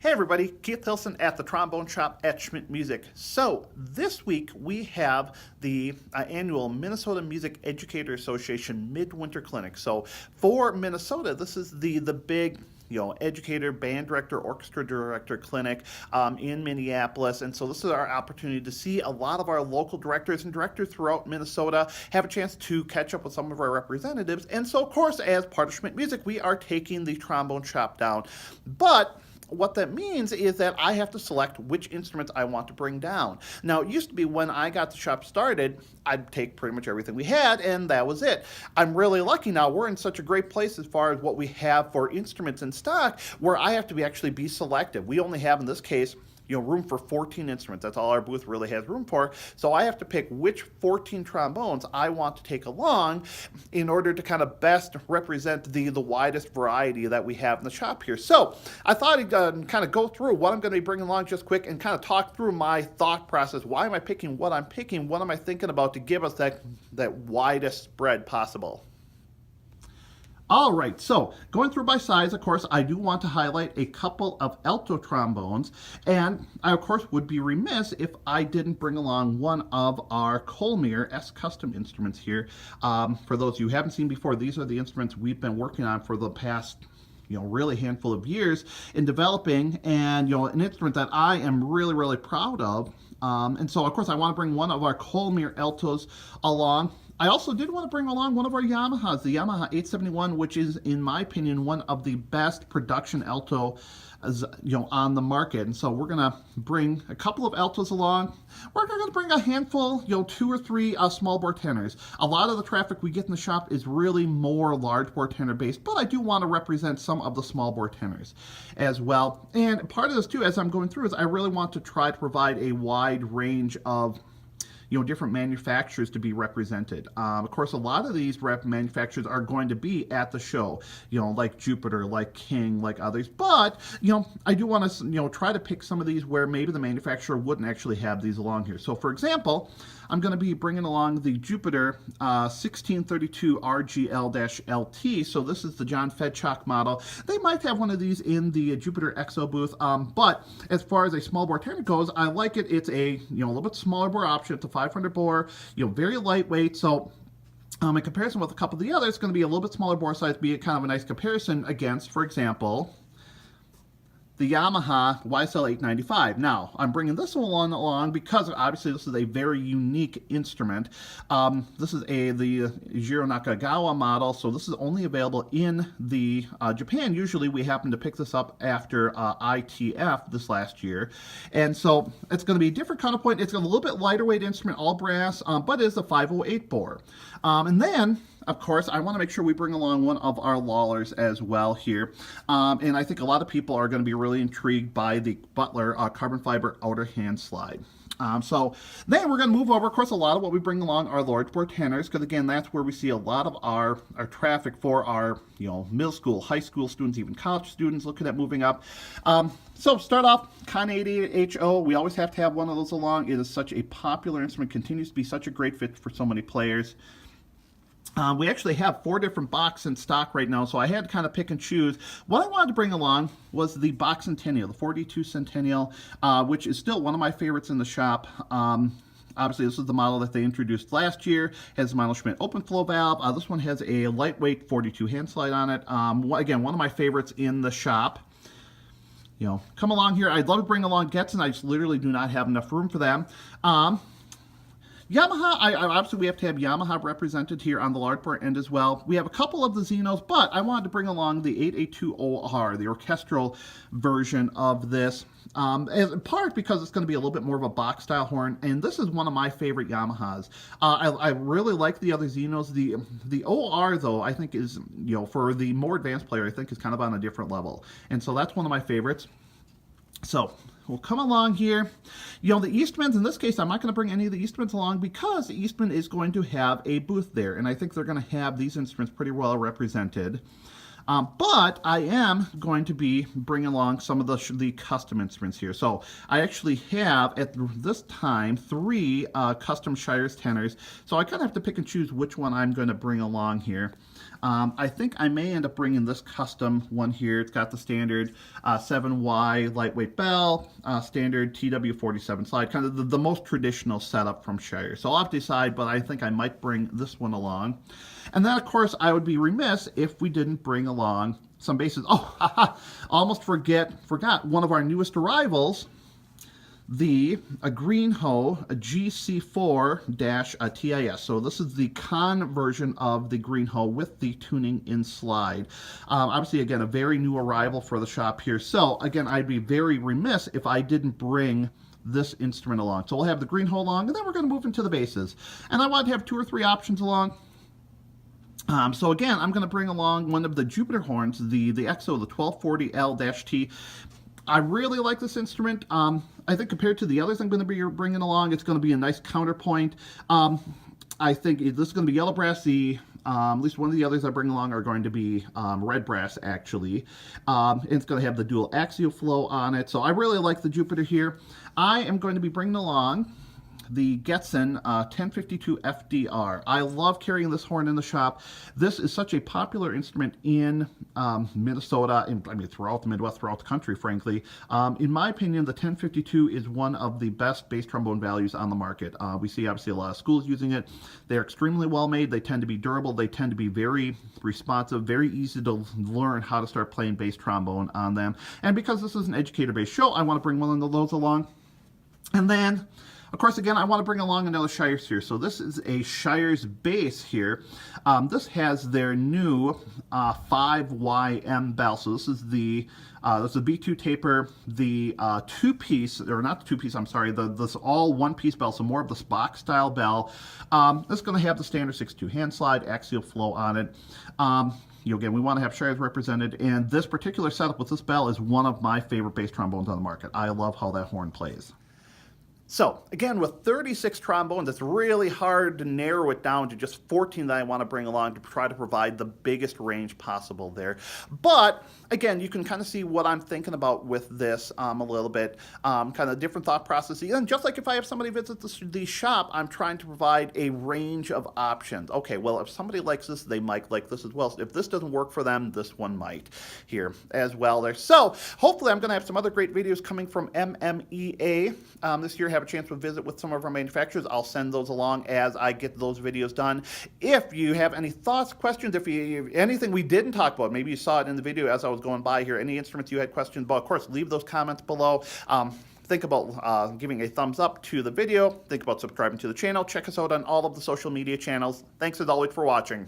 Hey everybody, Keith Hilson at the Trombone Shop at Schmidt Music. So this week we have the annual Minnesota Music Educator Association Midwinter Clinic. So for Minnesota, this is the big educator, band director, orchestra director clinic in Minneapolis. And so this is our opportunity to see a lot of our local directors and directors throughout Minnesota, have a chance to catch up with some of our representatives. And so, of course, as part of Schmidt Music, we are taking the Trombone Shop down. But what that means is that I have to select which instruments I want to bring down. Now, it used to be when I got the shop started, I'd take pretty much everything we had, and that was it. I'm really lucky now. We're in such a great place as far as what we have for instruments in stock, where I have to actually be selective. We only have, in this case, room for 14 instruments. That's all our booth really has room for. So I have to pick which 14 trombones I want to take along in order to kind of best represent the widest variety that we have in the shop here. So I thought I'd kind of go through what I'm going to be bringing along just quick and kind of talk through my thought process. Why am I picking what I'm picking? What am I thinking about to give us that widest spread possible? All right, so going through by size, of course, I do want to highlight a couple of alto trombones, and I, of course, would be remiss if I didn't bring along one of our Colmere S Custom instruments here. For those you haven't seen before, these are the instruments we've been working on for the past really handful of years in developing, and an instrument that I am really proud of. And so, of course, I want to bring one of our Colmere altos along. I also did want to bring along one of our Yamahas, the Yamaha 871, which is, in my opinion, one of the best production alto on the market. And so we're going to bring a couple of altos along. We're going to bring a handful, 2 or 3 small bore tenors. A lot of the traffic we get in the shop is really more large bore tenor based, but I do want to represent some of the small bore tenors as well. And part of this too, as I'm going through, is I really want to try to provide a wide range of different manufacturers to be represented. Of course, a lot of these manufacturers are going to be at the show, like Jupiter, like King, like others. But, I do want to, try to pick some of these where maybe the manufacturer wouldn't actually have these along here. So, for example, I'm going to be bringing along the Jupiter 1632 RGL-LT. So this is the John Fedchock model. They might have one of these in the Jupiter EXO booth, but as far as a small bore tenor goes, I like it. It's a little bit smaller bore option. It's a 500 bore, very lightweight. So in comparison with a couple of the others, it's going to be a little bit smaller bore size, be kind of a nice comparison against, for example, the Yamaha YSL 895. Now, I'm bringing this one along because obviously this is a very unique instrument. This is the Jiro Nakagawa model, so this is only available in the Japan. Usually we happen to pick this up after ITF this last year. And so it's going to be a different counterpoint. It's a little bit lighter weight instrument, all brass, but it is a 508 bore. And then, of course, I want to make sure we bring along one of our Lawlers as well here. And I think a lot of people are going to be really intrigued by the Butler carbon fiber outer hand slide. So then we're going to move over. Of course, a lot of what we bring along are large bore tenors, because again, that's where we see a lot of our traffic for our middle school, high school students, even college students looking at moving up. So start off Con 88 HO. We always have to have one of those along. It is such a popular instrument, continues to be such a great fit for so many players. We actually have 4 different boxes in stock right now, so I had to kind of pick and choose. What I wanted to bring along was the Bach Centennial, the 42 Centennial, which is still one of my favorites in the shop. Obviously, this is the model that they introduced last year. Has the Milo Schmidt open flow valve. This one has a lightweight 42 hand slide on it. Again, one of my favorites in the shop. Come along here. I'd love to bring along Getzen. I just literally do not have enough room for them. Yamaha, obviously we have to have Yamaha represented here on the large bore end as well. We have a couple of the Xenos, but I wanted to bring along the 882OR, the orchestral version of this, in part because it's going to be a little bit more of a box style horn, and this is one of my favorite Yamahas. I really like the other Xenos. The OR, though, I think is, for the more advanced player, I think is kind of on a different level, and so that's one of my favorites. So we'll come along here. The Eastmans, in this case, I'm not going to bring any of the Eastmans along because the Eastman is going to have a booth there, and I think they're going to have these instruments pretty well represented. But I am going to be bringing along some of the custom instruments here. So I actually have, at this time, 3 custom Shires tenors. So I kind of have to pick and choose which one I'm going to bring along here. I think I may end up bringing this custom one here. It's got the standard 7Y lightweight bell, standard TW47 slide, kind of the most traditional setup from Shire. So I'll have to decide, but I think I might bring this one along. And then, of course, I would be remiss if we didn't bring along some basses. Oh, haha, almost forgot one of our newest arrivals, the Greenho GC4-TIS. So this is the con version of the Greenho with the tuning in slide. Obviously, again, a very new arrival for the shop here. So again, I'd be very remiss if I didn't bring this instrument along. So we'll have the Greenho along, and then we're going to move into the basses. And I want to have 2 or 3 options along. So again, I'm going to bring along one of the Jupiter horns, the EXO, the 1240L-T. I really like this instrument. I think compared to the others I'm going to be bringing along, it's going to be a nice counterpoint. I think this is going to be yellow brass. At least one of the others I bring along are going to be red brass, actually. It's going to have the dual axial flow on it. So I really like the Jupiter here. I am going to be bringing along the Getzen 1052 FDR. I love carrying this horn in the shop. This is such a popular instrument in Minnesota, I mean throughout the Midwest, throughout the country, frankly. In my opinion, the 1052 is one of the best bass trombone values on the market. We see obviously a lot of schools using it. They're extremely well made. They tend to be durable. They tend to be very responsive, very easy to learn how to start playing bass trombone on them. And because this is an educator-based show, I want to bring one of those along. And then, of course, again, I want to bring along another Shires here. So this is a Shires bass here. This has their new 5YM bell. So this is the B2 taper, the 2-piece, or not the 2-piece, I'm sorry, this all 1-piece bell, so more of the Spock style bell. It's going to have the standard 6/2 hand slide, axial flow on it. Again, we want to have Shires represented, and this particular setup with this bell is one of my favorite bass trombones on the market. I love how that horn plays. So, again, with 36 trombones, it's really hard to narrow it down to just 14 that I want to bring along to try to provide the biggest range possible there. But, again, you can kind of see what I'm thinking about with this a little bit, kind of different thought processes. And just like if I have somebody visit the shop, I'm trying to provide a range of options. Okay, well, if somebody likes this, they might like this as well. If this doesn't work for them, this one might here as well there. So, hopefully I'm going to have some other great videos coming from MMEA this year. Have a chance to visit with some of our manufacturers. I'll send those along as I get those videos done. If you have any thoughts, questions, if you anything we didn't talk about, maybe you saw it in the video as I was going by here, any instruments you had questions about, of course, leave those comments below. Think about giving a thumbs up to the video. Think about subscribing to the channel. Check us out on all of the social media channels. Thanks as always for watching.